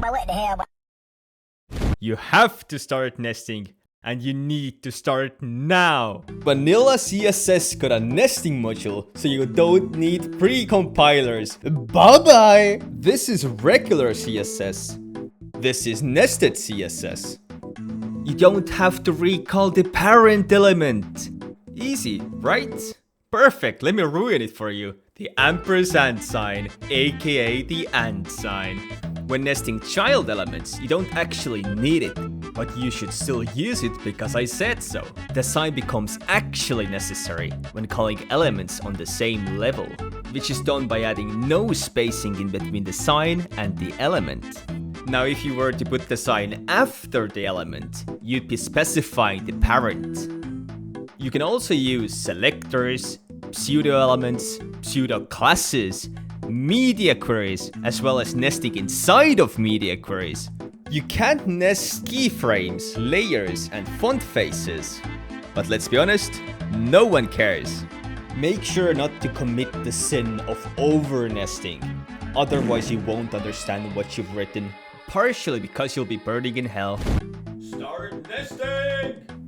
What the hell? You have to start nesting, and you need to start now. Vanilla CSS got a nesting module, so you don't need precompilers. Bye-bye! This is regular CSS. This is nested CSS. You don't have to recall the parent element. Easy, right? Perfect, let me ruin it for you. The ampersand sign, aka the and sign. When nesting child elements, you don't actually need it, but you should still use it because I said so. The sign becomes actually necessary when calling elements on the same level, which is done by adding no spacing in between the sign and the element. Now if you were to put the sign after the element, you'd be specifying the parent. You can also use selectors, pseudo elements, pseudo classes, media queries, as well as nesting inside of media queries. You can't nest keyframes, layers, and font faces. But let's be honest, no one cares. Make sure not to commit the sin of over-nesting. Otherwise you won't understand what you've written. Partially because you'll be burning in hell. Start nesting!